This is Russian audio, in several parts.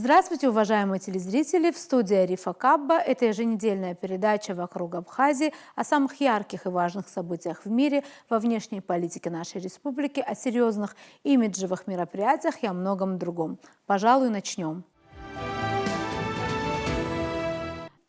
Здравствуйте, уважаемые телезрители! В студии Арифа Кабба. Это еженедельная передача «Вокруг Абхазии» о самых ярких и важных событиях в мире, во внешней политике нашей республики, о серьезных имиджевых мероприятиях и о многом другом. Пожалуй, начнем.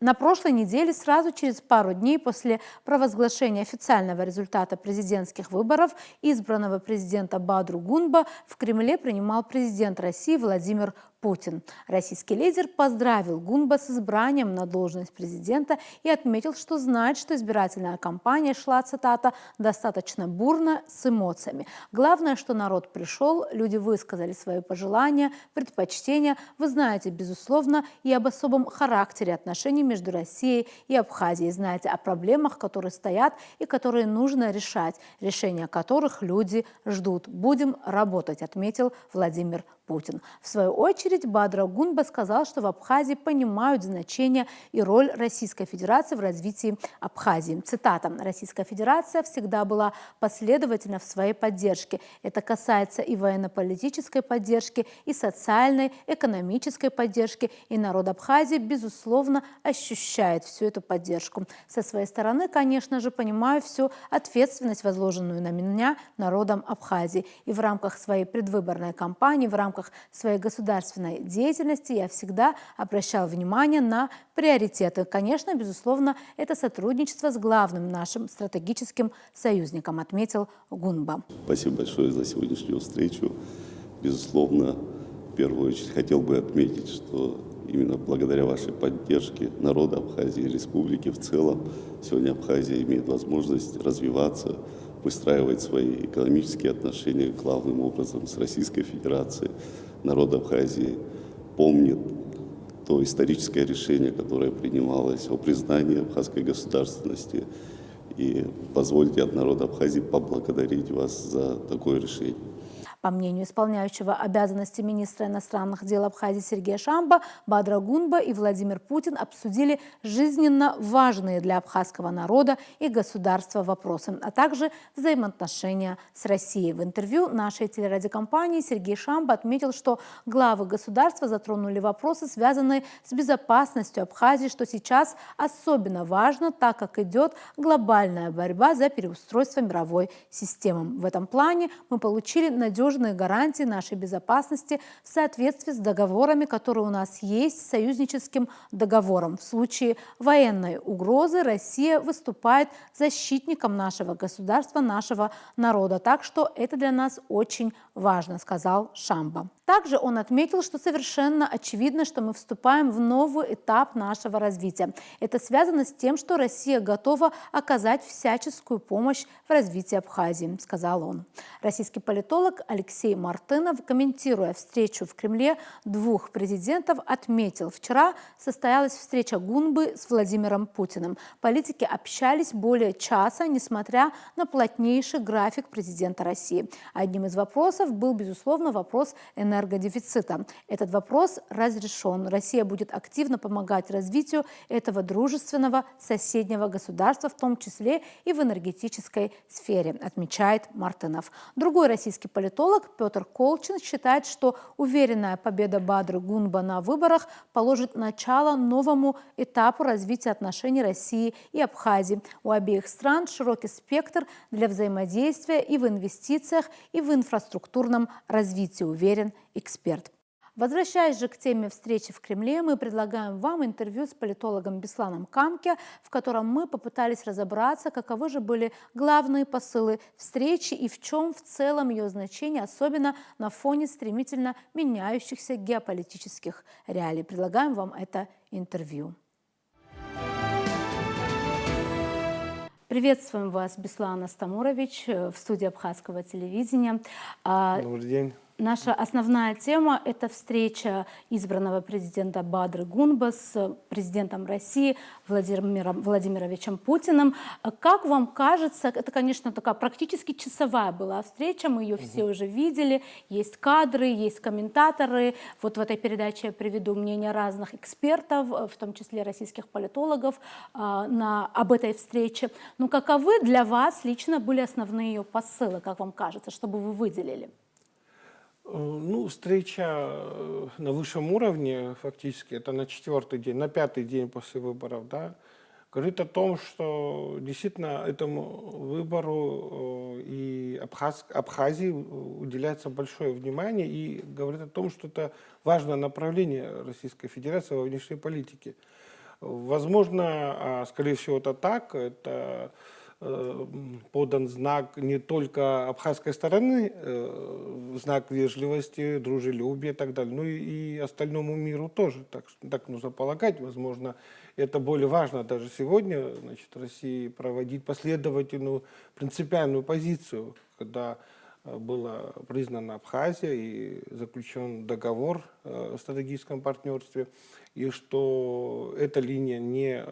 На прошлой неделе, сразу через пару дней после провозглашения официального результата президентских выборов, избранного президента Бадру Гунба в Кремле принимал президент России Владимир Путин. Российский лидер поздравил Гунба с избранием на должность президента и отметил, что знает, что избирательная кампания шла, цитата, «достаточно бурно, с эмоциями. Главное, что народ пришел, люди высказали свои пожелания, предпочтения. Вы знаете, безусловно, и об особом характере отношений между Россией и Абхазией. Знаете о проблемах, которые стоят и которые нужно решать, решения которых люди ждут. Будем работать», отметил Владимир Путин. В свою очередь Бадра Гунба сказал, что в Абхазии понимают значение и роль Российской Федерации в развитии Абхазии. Цитата: «Российская Федерация всегда была последовательна в своей поддержке. Это касается и военно-политической поддержки, и социальной, экономической поддержки. И народ Абхазии, безусловно, ощущает всю эту поддержку. Со своей стороны, конечно же, понимаю всю ответственность, возложенную на меня народом Абхазии. И в рамках своей предвыборной кампании, в рамках своей государственной деятельности я всегда обращал внимание на приоритеты. Конечно, безусловно, это сотрудничество с главным нашим стратегическим союзником», отметил Гунба. Спасибо большое за сегодняшнюю встречу. Безусловно, в первую очередь хотел бы отметить, что именно благодаря вашей поддержке народа Абхазии и республики в целом сегодня Абхазия имеет возможность развиваться, выстраивать свои экономические отношения главным образом с Российской Федерацией. Народ Абхазии помнит то историческое решение, которое принималось о признании абхазской государственности. И позвольте от народа Абхазии поблагодарить вас за такое решение. По мнению исполняющего обязанности министра иностранных дел Абхазии Сергея Шамба, Бадра Гунба и Владимир Путин обсудили жизненно важные для абхазского народа и государства вопросы, а также взаимоотношения с Россией. В интервью нашей телерадиокомпании Сергей Шамба отметил, что главы государства затронули вопросы, связанные с безопасностью Абхазии, что сейчас особенно важно, так как идет глобальная борьба за переустройство мировой системы. В этом плане мы получили надежные гарантии нашей безопасности в соответствии с договорами, которые у нас есть, с союзническим договором. В случае военной угрозы Россия выступает защитником нашего государства, нашего народа. Так что это для нас очень важно, сказал Шамба. Также он отметил, что совершенно очевидно, что мы вступаем в новый этап нашего развития. Это связано с тем, что Россия готова оказать всяческую помощь в развитии Абхазии, сказал он. Российский политолог Алексей Мартынов, комментируя встречу в Кремле двух президентов, отметил: вчера состоялась встреча Гунбы с Владимиром Путиным. Политики общались более часа, несмотря на плотнейший график президента России. Одним из вопросов был, безусловно, вопрос энергодефицита. Этот вопрос разрешен. Россия будет активно помогать развитию этого дружественного соседнего государства, в том числе и в энергетической сфере, отмечает Мартынов. Другой российский политолог Петр Колчин считает, что уверенная победа Бадры Гунба на выборах положит начало новому этапу развития отношений России и Абхазии. У обеих стран широкий спектр для взаимодействия и в инвестициях, и в инфраструктурном развитии, уверен эксперт. Возвращаясь же к теме встречи в Кремле, мы предлагаем вам интервью с политологом Бесланом Камке, в котором мы попытались разобраться, каковы же были главные посылы встречи и в чем в целом ее значение, особенно на фоне стремительно меняющихся геополитических реалий. Предлагаем вам это интервью. Приветствуем вас, Беслан Астамурович, в студии Абхазского телевидения. Добрый день. Наша основная тема – это встреча избранного президента Бадры Гунба с президентом России Владимиром Владимировичем Путиным. Как вам кажется, это, конечно, такая практически часовая была встреча, мы ее все уже видели, есть кадры, есть комментаторы. Вот в этой передаче я приведу мнение разных экспертов, в том числе российских политологов, об этой встрече. Но каковы для вас лично были основные ее посылы, как вам кажется, чтобы вы выделили? Ну, встреча на высшем уровне, фактически, это на 4-й день, на 5-й день после выборов, да, говорит о том, что действительно этому выбору и Абхазии уделяется большое внимание, и говорит о том, что это важное направление Российской Федерации во внешней политике. Возможно, скорее всего, это так, это подан знак не только абхазской стороны, знак вежливости, дружелюбия и так далее, но и остальному миру тоже, так нужно полагать. Возможно, это более важно даже сегодня, значит, России проводить последовательную принципиальную позицию, когда была признана Абхазия и заключен договор о стратегическом партнерстве, и что эта линия не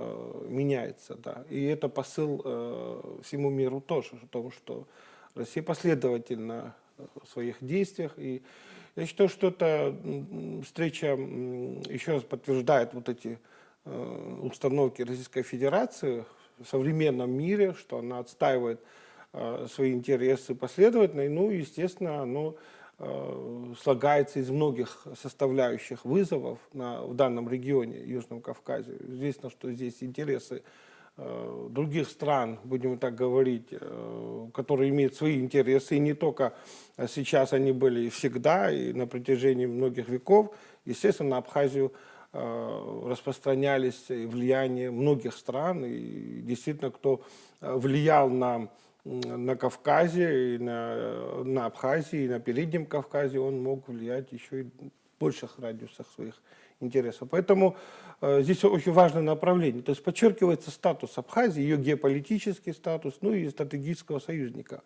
меняется. Да. И это посыл всему миру тоже, о том, что Россия последовательна в своих действиях. И я считаю, что эта встреча еще раз подтверждает вот эти установки Российской Федерации в современном мире, что она отстаивает свои интересы последовательно, ну и, естественно, оно слагается из многих составляющих вызовов в данном регионе, Южном Кавказе. Известно, что здесь интересы других стран, будем так говорить, которые имеют свои интересы, и не только сейчас они были и всегда, и на протяжении многих веков. Естественно, на Абхазию распространялись влияние многих стран, и действительно, кто влиял на Кавказе, и на Абхазии, и на Переднем Кавказе, он мог влиять еще и в больших радиусах своих интересов. Поэтому здесь очень важное направление. То есть подчеркивается статус Абхазии, ее геополитический статус, ну и стратегического союзника.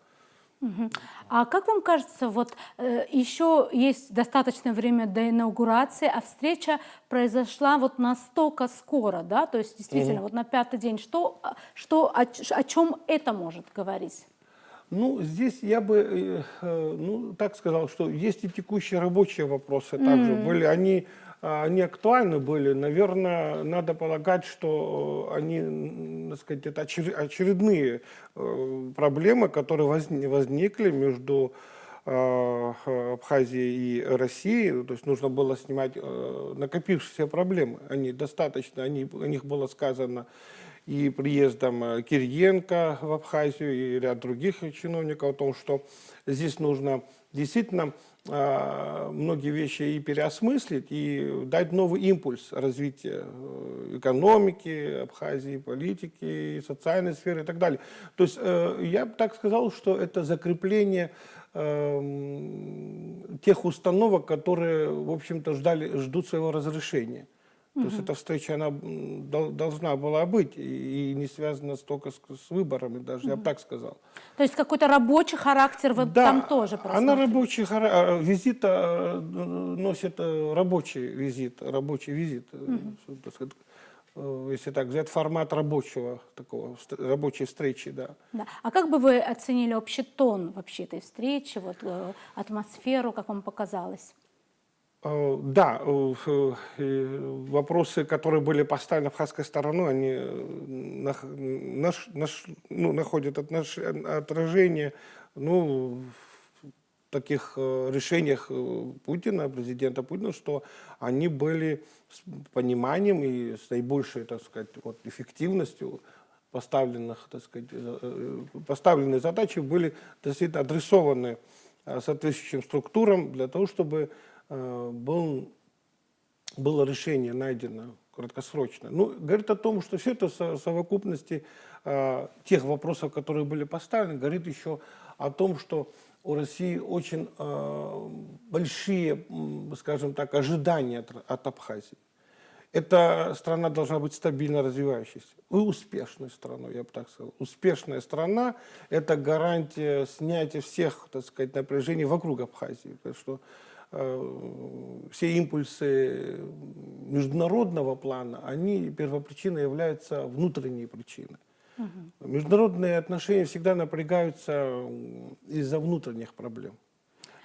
А как вам кажется, вот еще есть достаточное время до инаугурации, а встреча произошла вот настолько скоро, да, то есть действительно вот на 5-й день, о чем это может говорить? Ну, здесь я бы, так сказал, что есть и текущие рабочие вопросы также были, они актуальны были. Наверное, надо полагать, что они, так сказать, это очередные проблемы, которые возникли между Абхазией и Россией. То есть нужно было снимать накопившиеся проблемы. Они достаточно, о них было сказано и приездом Кириенко в Абхазию, и ряд других чиновников о том, что здесь нужно действительно многие вещи и переосмыслить, и дать новый импульс развития экономики Абхазии, политики, социальной сферы и так далее. То есть я бы так сказал, что это закрепление тех установок, которые, в общем-то, ждут своего разрешения. То есть эта встреча, она должна была быть и не связана столько с выборами даже, я бы так сказал. То есть какой-то рабочий характер вот Да, там тоже просматривается? она рабочий характер, визит носит рабочий визит, так сказать, если так взять, формат рабочей встречи, да. Да. А как бы вы оценили общий тон вообще этой встречи, вот, атмосферу, как вам показалось? Да, вопросы, которые были поставлены абхазской стороной, они находят отражение в таких решениях Путина, президента Путина, что они были с пониманием и с наибольшей, так сказать, эффективностью поставленные задачи были действительно адресованы соответствующим структурам для того, чтобы было решение найдено краткосрочно. Ну, говорит о том, что все это в совокупности тех вопросов, которые были поставлены, говорит еще о том, что у России очень большие, скажем так, ожидания от Абхазии. Эта страна должна быть стабильно развивающейся и успешной страной, я бы так сказал. Успешная страна – это гарантия снятия всех, так сказать, напряжений вокруг Абхазии. Потому что все импульсы международного плана, они первопричиной являются внутренней причиной. Международные отношения всегда напрягаются из-за внутренних проблем.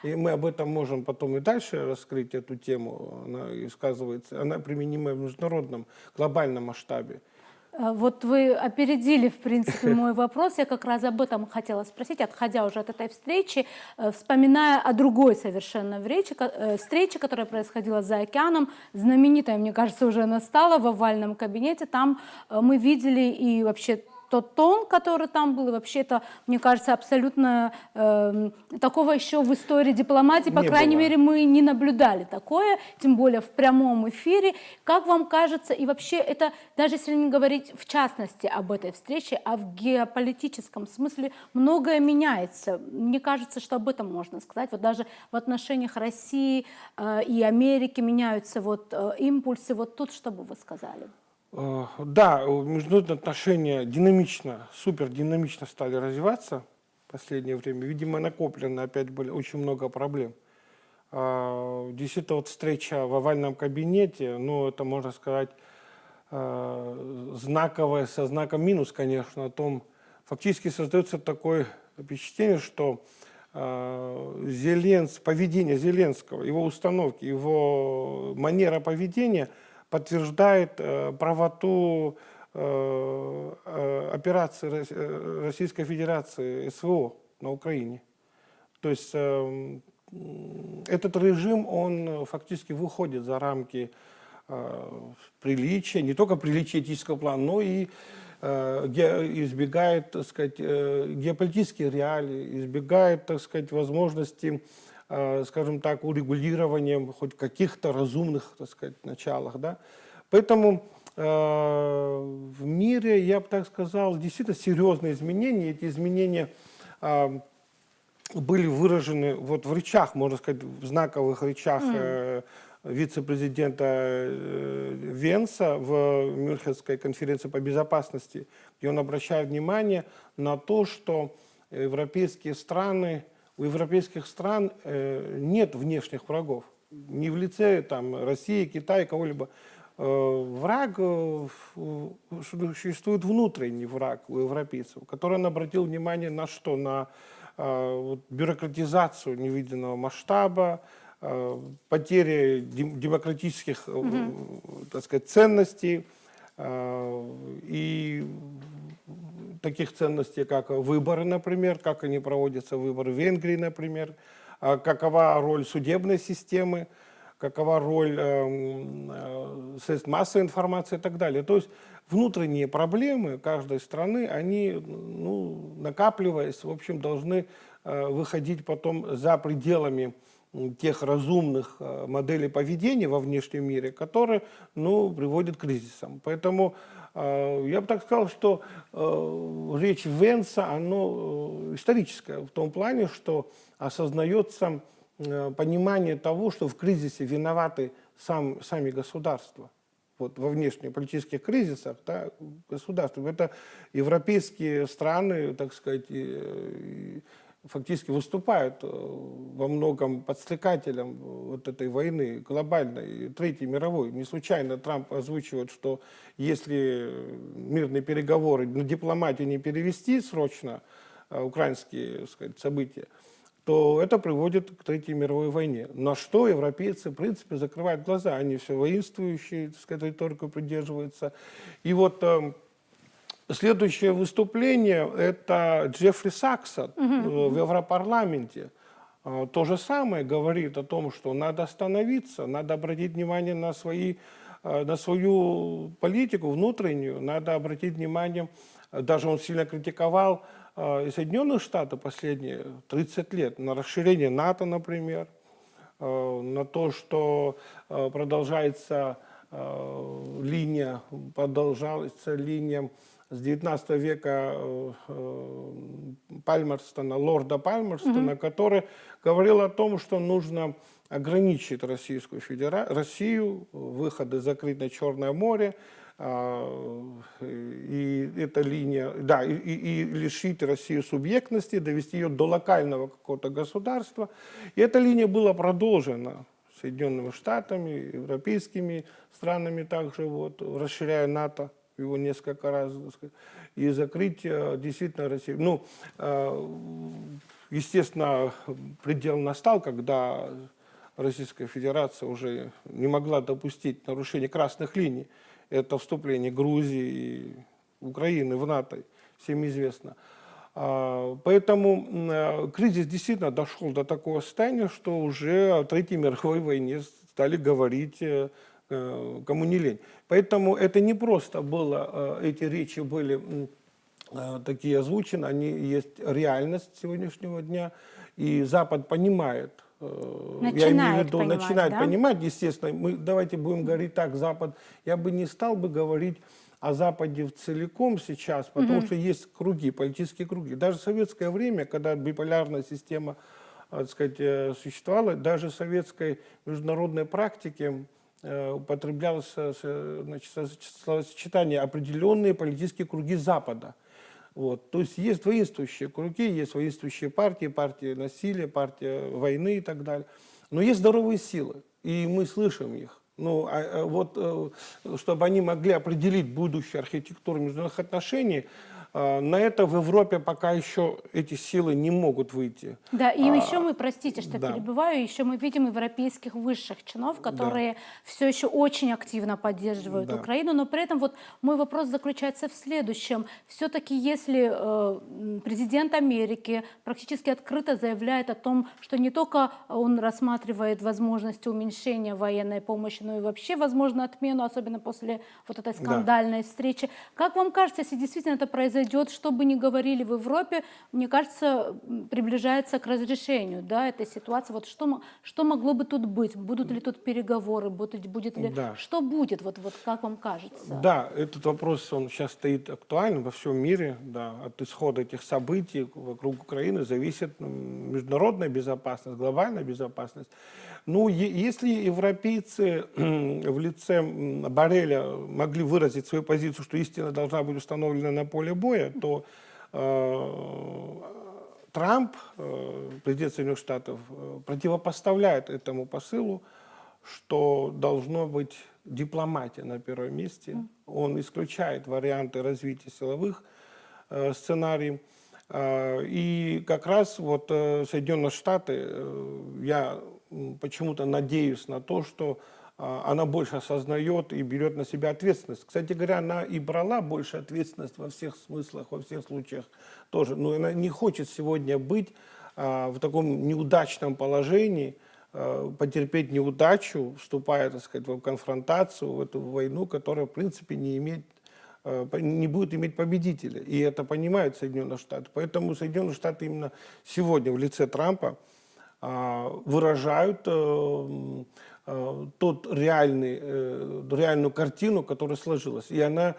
И мы об этом можем потом и дальше раскрыть эту тему. Она сказывается, она применима в международном, глобальном масштабе. Вот вы опередили, в принципе, мой вопрос. Я как раз об этом хотела спросить, отходя уже от этой встречи, вспоминая о другой совершенно встрече, которая происходила за океаном, знаменитая, мне кажется, уже настала в овальном кабинете. Там мы видели и вообще тот тон, который там был, и вообще это, мне кажется, абсолютно такого еще в истории дипломатии, по Не крайней было. мере, мы не наблюдали такое, тем более в прямом эфире. Как вам кажется, и вообще это, даже если не говорить в частности об этой встрече, а в геополитическом смысле многое меняется. Мне кажется, что об этом можно сказать. Вот даже в отношениях России и Америки меняются вот импульсы. Вот тут что бы вы сказали? Да, международные отношения динамично, супер динамично стали развиваться в последнее время. Видимо, накоплено опять были очень много проблем. Действительно, вот встреча в овальном кабинете, ну, это, можно сказать, знаковое, со знаком минус, конечно, о том, фактически создается такое впечатление, что поведение Зеленского, его установки, его манера поведения подтверждает правоту операции Российской Федерации СВО на Украине. То есть этот режим, он фактически выходит за рамки приличия, не только приличия этического плана, но и избегает, так сказать, геополитические реалии, избегает, так сказать, возможности, скажем так, урегулирования хоть каких-то разумных, так сказать, началах, да. Поэтому в мире, я бы так сказал, действительно серьезные изменения. Эти изменения были выражены вот в речах, можно сказать, в знаковых речах вице-президента Венса в Мюнхенской конференции по безопасности, где он обращает внимание на то, что у европейских стран нет внешних врагов. Ни в лице там, России, Китая, кого-либо. Враг, существует внутренний враг у европейцев, который он обратил внимание на что? На бюрократизацию невиданного масштаба, потери демократических, так сказать, ценностей и таких ценностей, как выборы, например, как они проводятся, выборы в Венгрии, например, какова роль судебной системы, какова роль средств массовой информации и так далее. То есть внутренние проблемы каждой страны, они, ну, накапливаясь, в общем, должны выходить потом за пределами тех разумных моделей поведения во внешнем мире, которые, ну, приводят к кризисам. Поэтому я бы так сказал, что речь Венса, она историческая в том плане, что осознается понимание того, что в кризисе виноваты сами государства. Вот во внешнеполитических кризисах, да, государства. Это европейские страны, так сказать, фактически выступают во многом подстрекателем вот этой войны глобальной, Третьей мировой. Не случайно Трамп озвучивает, что если мирные переговоры на дипломатию не перевести срочно украинские, так сказать, события, то это приводит к Третьей мировой войне. На что европейцы, в принципе, закрывают глаза. Они все воинствующие, так сказать, риторику придерживаются. И вот следующее выступление – это Джеффри Сакса в Европарламенте. То же самое говорит о том, что надо остановиться, надо обратить внимание на свою политику внутреннюю, надо обратить внимание, даже он сильно критиковал и Соединенных Штатов последние 30 лет, на расширение НАТО, например, на то, что продолжается линия с 19 века Пальмерстона, лорда Пальмерстона, который говорил о том, что нужно ограничить Россию, выходы закрыть на Черное море, и эта линия, да, и лишить Россию субъектности, довести ее до локального какого-то государства. И эта линия была продолжена Соединенными Штатами, европейскими странами также, вот, расширяя НАТО его несколько раз, и закрыть действительно Россию. Ну, естественно, предел настал, когда Российская Федерация уже не могла допустить нарушения красных линий. это вступление Грузии и Украины в НАТО, всем известно. Поэтому кризис действительно дошел до такого состояния, что уже о Третьей мировой войне стали говорить кому не лень. Поэтому это не просто было, эти речи были такие озвучены, они есть реальность сегодняшнего дня, и Запад понимает, я имею в виду, понимать, начинает да? понимать, естественно. Мы давайте будем говорить так, Запад, я бы не стал бы говорить о Западе целиком сейчас, потому что есть круги, политические круги. Даже в советское время, когда биполярная система, так сказать, существовала, даже в советской международной практике употреблялось, значит, словосочетание «определенные политические круги Запада». Вот. То есть есть воинствующие круги, есть воинствующие партии, партия насилия, партия войны и так далее. Но есть здоровые силы, и мы слышим их. Ну, чтобы они могли определить будущую архитектуру международных отношений, на это в Европе пока еще эти силы не могут выйти. Да, и еще мы, простите, что да. перебиваю, еще мы видим европейских высших чинов, которые все еще очень активно поддерживают Украину, но при этом вот мой вопрос заключается в следующем. Все-таки если президент Америки практически открыто заявляет о том, что не только он рассматривает возможности уменьшения военной помощи, но и вообще, возможно, отмену, особенно после вот этой скандальной встречи, как вам кажется, если действительно это произойдет, что бы ни говорили в Европе, мне кажется, приближается к разрешению, да, этой ситуации. Вот что могло бы тут быть? Будут ли тут переговоры? Будет ли... Что будет? Вот как вам кажется? Да, этот вопрос, он сейчас стоит актуальным во всем мире. Да. От исхода этих событий вокруг Украины зависит международная безопасность, глобальная безопасность. Ну, если европейцы в лице Борреля могли выразить свою позицию, что истина должна быть установлена на поле боя, то Трамп, президент Соединенных Штатов, противопоставляет этому посылу, что должно быть дипломатия на первом месте. Он исключает варианты развития силовых сценариев. И как раз вот Соединенные Штаты, я почему-то надеюсь на то, что она больше осознает и берет на себя ответственность. Кстати говоря, она и брала больше ответственность во всех смыслах, во всех случаях тоже. Но она не хочет сегодня быть в таком неудачном положении, потерпеть неудачу, вступая, так сказать, в конфронтацию, в эту войну, которая, в принципе, не будет иметь победителя. И это понимают Соединенные Штаты. Поэтому Соединенные Штаты именно сегодня в лице Трампа выражают реальную картину, которая сложилась. И она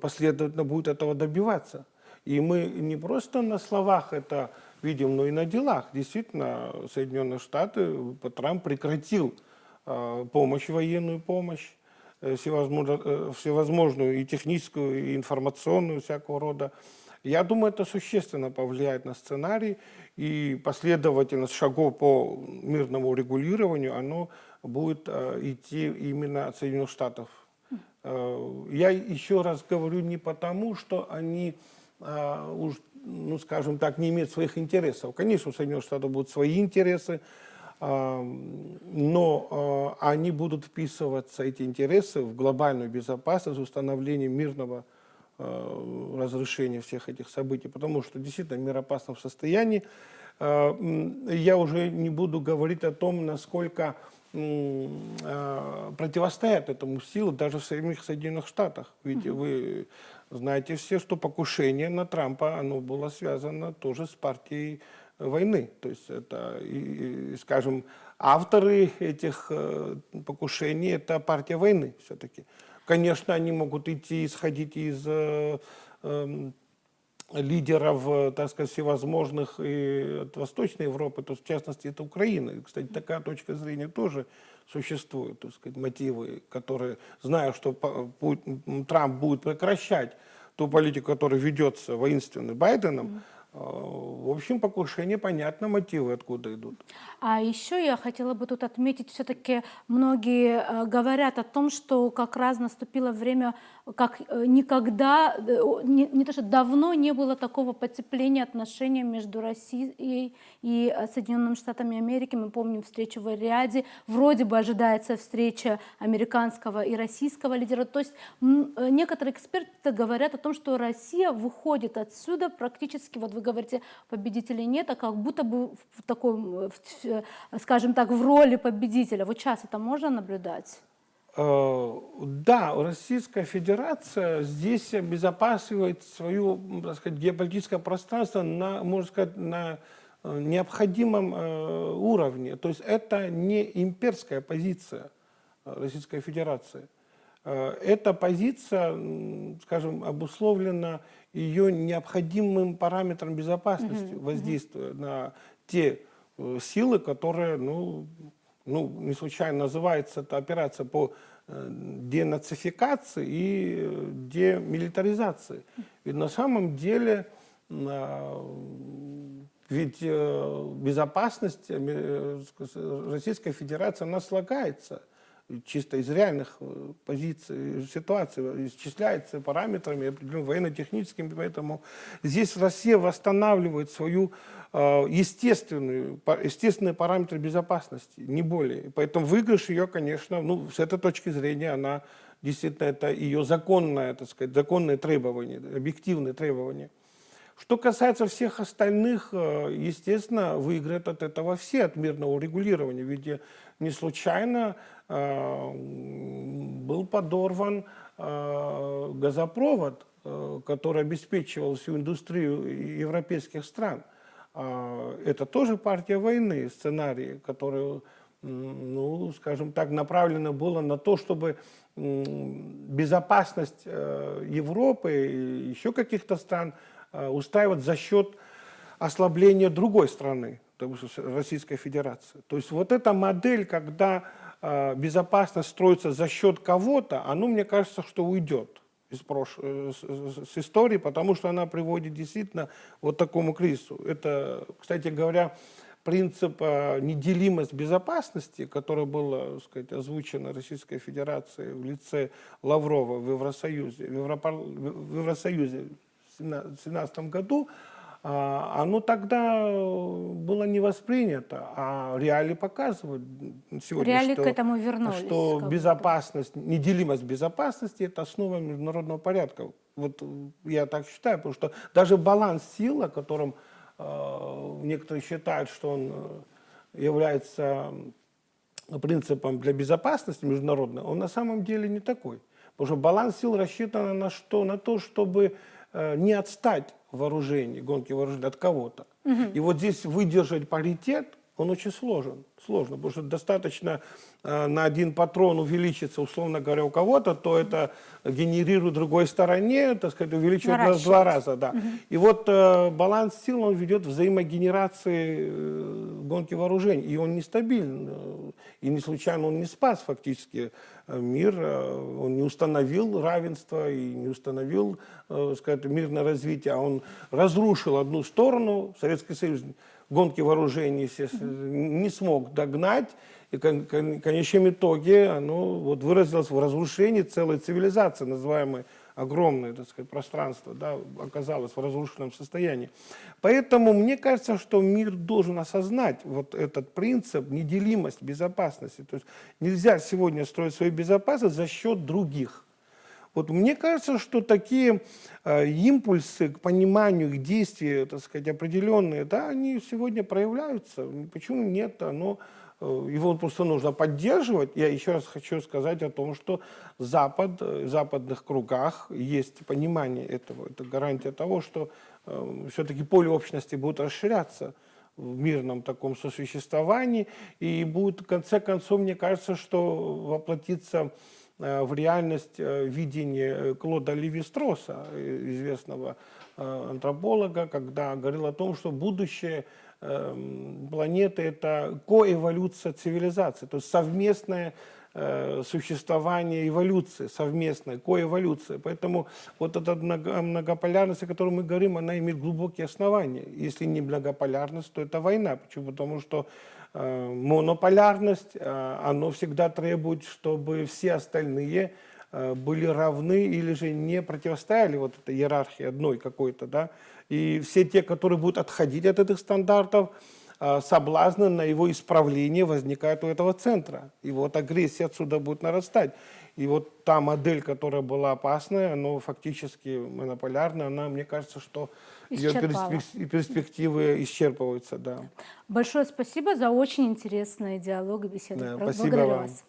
последовательно будет этого добиваться. И мы не просто на словах это видим, но и на делах. Действительно, Соединенные Штаты, Трамп прекратил военную помощь, всевозможную и техническую, и информационную всякого рода. Я думаю, это существенно повлияет на сценарий, и последовательность шагов по мирному регулированию, оно будет идти именно от Соединенных Штатов. Я еще раз говорю не потому, что они ну, скажем так, не имеют своих интересов. Конечно, у Соединенных Штатов будут свои интересы, но они будут вписываться, эти интересы, в глобальную безопасность, установление мирного разрешения всех этих событий, потому что действительно мир в опасном состоянии. Я уже не буду говорить о том, насколько противостоят этому силы даже в самих Соединенных Штатах. Ведь вы знаете все, что покушение на Трампа, оно было связано тоже с партией войны. То есть это, скажем, авторы этих покушений – это партия войны все-таки. Конечно, они могут исходить из лидеров, так сказать, всевозможных и от Восточной Европы, то в частности это Украина. Кстати, такая точка зрения тоже существует, так сказать, мотивы, которые, зная, что Трамп будет прекращать ту политику, которая ведется воинственным Байденом, В общем, покушение, понятно, мотивы откуда идут. А еще я хотела бы тут отметить, все-таки многие говорят о том, что как раз наступило время, как никогда, не то что давно не было такого потепления отношений между Россией и Соединенными Штатами Америки. Мы помним встречу в Риаде, вроде бы ожидается встреча американского и российского лидера. То есть некоторые эксперты говорят о том, что Россия выходит отсюда практически, вот вы говорите, победителей нет, а как будто бы в таком, скажем так, в роли победителя. Вот сейчас это можно наблюдать? Да, Российская Федерация здесь обезопасивает свое, так сказать, геополитическое пространство на, можно сказать, на необходимом уровне. То есть это не имперская позиция Российской Федерации. Эта позиция, скажем, обусловлена ее необходимым параметром безопасности, воздействуя на те силы, которые, не случайно называется эта операция по денацификации и демилитаризации. Ведь на самом деле безопасность Российской Федерации, она слагается чисто из реальных позиций, ситуаций, исчисляется параметрами, определенными военно-техническими, поэтому здесь Россия восстанавливает свою естественные параметры безопасности, не более. Поэтому выигрыш ее, конечно, с этой точки зрения, она действительно, это ее законное, так сказать, законные требования, объективные требования. Что касается всех остальных, естественно, выиграют от этого все, от мирного урегулирования. Ведь не случайно был подорван газопровод, который обеспечивал всю индустрию европейских стран. Это тоже партия войны, сценарий, который, скажем так, направлено было на то, чтобы безопасность Европы и еще каких-то стран устраивать за счет ослабления другой страны, Российской Федерации. То есть вот эта модель, когда безопасность строится за счет кого-то, мне кажется, что уйдет с истории, потому что она приводит действительно вот к такому кризису. Это, кстати говоря, принцип неделимость безопасности, который был, так сказать, озвучен Российской Федерацией в лице Лаврова в Евросоюзе, в Евросоюзе в 2017 году, оно тогда было не воспринято, а реалии показывают сегодня, Реалии к этому вернулись, что безопасность, неделимость безопасности – это основа международного порядка. Вот я так считаю, потому что даже баланс сил, о котором некоторые считают, что он является принципом для безопасности международной, он на самом деле не такой. Потому что баланс сил рассчитан на что? На то, чтобы не отстать в вооружении, гонки вооружений от кого-то. И вот здесь выдержать паритет, он очень сложно, потому что достаточно на один патрон увеличиться, условно говоря, у кого-то, то это генерирует другой стороне, так сказать, увеличивает нас в 2 раза. Да. И вот баланс сил, он ведет к взаимогенерации гонки вооружений, и он нестабилен. И не случайно он не спас фактически мир, он не установил равенство и не установил, сказать, мирное развитие, а он разрушил одну сторону, Советский Союз, гонки вооружений, естественно, не смог догнать, и в конечном итоге оно вот выразилось в разрушении целой цивилизации, называемой огромное, так сказать, пространство, да, оказалось в разрушенном состоянии. Поэтому мне кажется, что мир должен осознать вот этот принцип неделимость безопасности. То есть нельзя сегодня строить свою безопасность за счет других. Вот мне кажется, что такие импульсы к пониманию их действий, так сказать, определенные, да, они сегодня проявляются. Почему нет? Его просто нужно поддерживать. Я еще раз хочу сказать о том, что в западных кругах есть понимание этого. Это гарантия того, что все-таки поле общности будет расширяться в мирном таком сосуществовании. И будет, в конце концов, мне кажется, что воплотиться в реальность видение Клода Леви-Стросса, известного антрополога, когда говорил о том, что будущее планеты – это коэволюция цивилизации, то есть совместное существования эволюции совместной, коэволюции. Поэтому вот эта многополярность, о которой мы говорим, она имеет глубокие основания. Если не многополярность, то это война. Почему? Потому что монополярность, оно всегда требует, чтобы все остальные были равны или же не противостояли вот этой иерархии одной какой-то, да. И все те, которые будут отходить от этих стандартов, соблазны на его исправление возникают у этого центра. И вот агрессия отсюда будет нарастать. И вот та модель, которая была опасная, она фактически монополярная, она, мне кажется, что ее перспективы исчерпываются. Да. Большое спасибо за очень интересный диалог и беседу. Да, спасибо Благодарю вам. вас.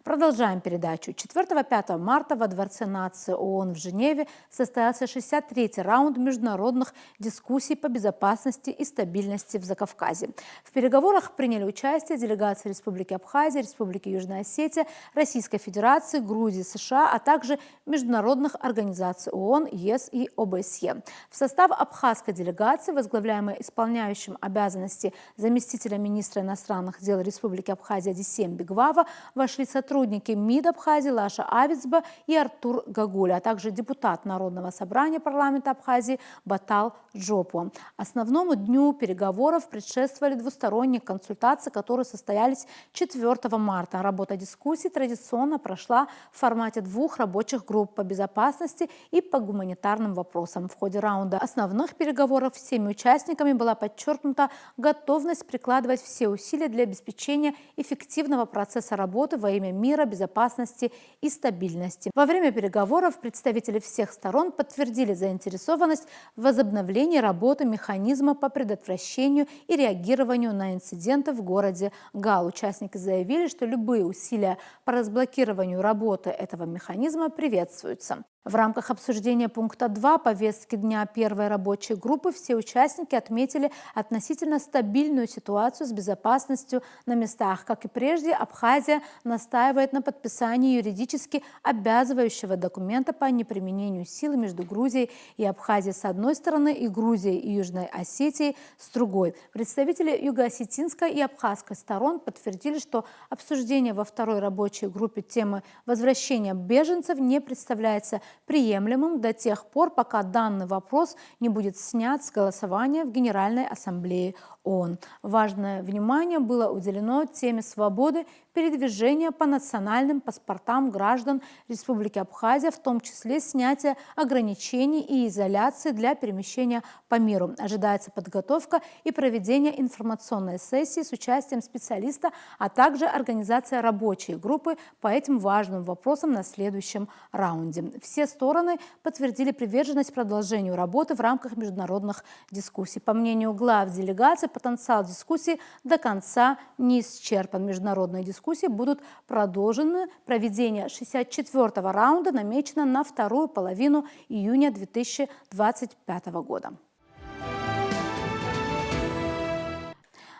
Продолжаем передачу. 4-5 марта во Дворце нации ООН в Женеве состоялся 63-й раунд международных дискуссий по безопасности и стабильности в Закавказье. В переговорах приняли участие делегации Республики Абхазия, Республики Южная Осетия, Российской Федерации, Грузии, США, а также международных организаций ООН, ЕС и ОБСЕ. В состав абхазской делегации, возглавляемой исполняющим обязанности заместителя министра иностранных дел Республики Абхазия Дисем Бигвава, вошли сотрудники МИД Абхазии Лаша Авицба и Артур Гагуля, а также депутат Народного собрания парламента Абхазии Батал Джопу. Основному дню переговоров предшествовали двусторонние консультации, которые состоялись 4 марта. Работа дискуссий традиционно прошла в формате 2 рабочих групп по безопасности и по гуманитарным вопросам. В ходе раунда основных переговоров всеми участниками была подчеркнута готовность прикладывать все усилия для обеспечения эффективного процесса работы во имя мира, безопасности и стабильности. Во время переговоров представители всех сторон подтвердили заинтересованность в возобновлении работы механизма по предотвращению и реагированию на инциденты в городе Гал. Участники заявили, что любые усилия по разблокированию работы этого механизма приветствуются. В рамках обсуждения пункта 2 повестки дня первой рабочей группы все участники отметили относительно стабильную ситуацию с безопасностью на местах. Как и прежде, Абхазия настаивает на подписании юридически обязывающего документа по неприменению силы между Грузией и Абхазией с одной стороны и Грузией и Южной Осетией с другой. Представители юго-осетинской и абхазской сторон подтвердили, что обсуждение во второй рабочей группе темы возвращения беженцев не представляется приемлемым до тех пор, пока данный вопрос не будет снят с голосования в Генеральной Ассамблее ООН. Важное внимание было уделено теме свободы передвижения по национальным паспортам граждан Республики Абхазия, в том числе снятие ограничений и изоляции для перемещения по миру. Ожидается подготовка и проведение информационной сессии с участием специалиста, а также организация рабочей группы по этим важным вопросам на следующем раунде. Все стороны подтвердили приверженность продолжению работы в рамках международных дискуссий. По мнению глав делегации, потенциал дискуссий до конца не исчерпан. Международные дискуссии будут продолжены. Проведение 64-го раунда намечено на вторую половину июня 2025 года.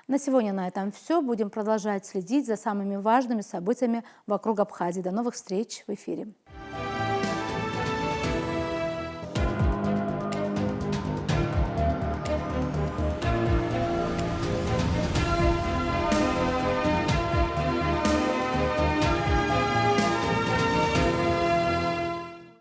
На сегодня на этом все. Будем продолжать следить за самыми важными событиями вокруг Абхазии. До новых встреч в эфире.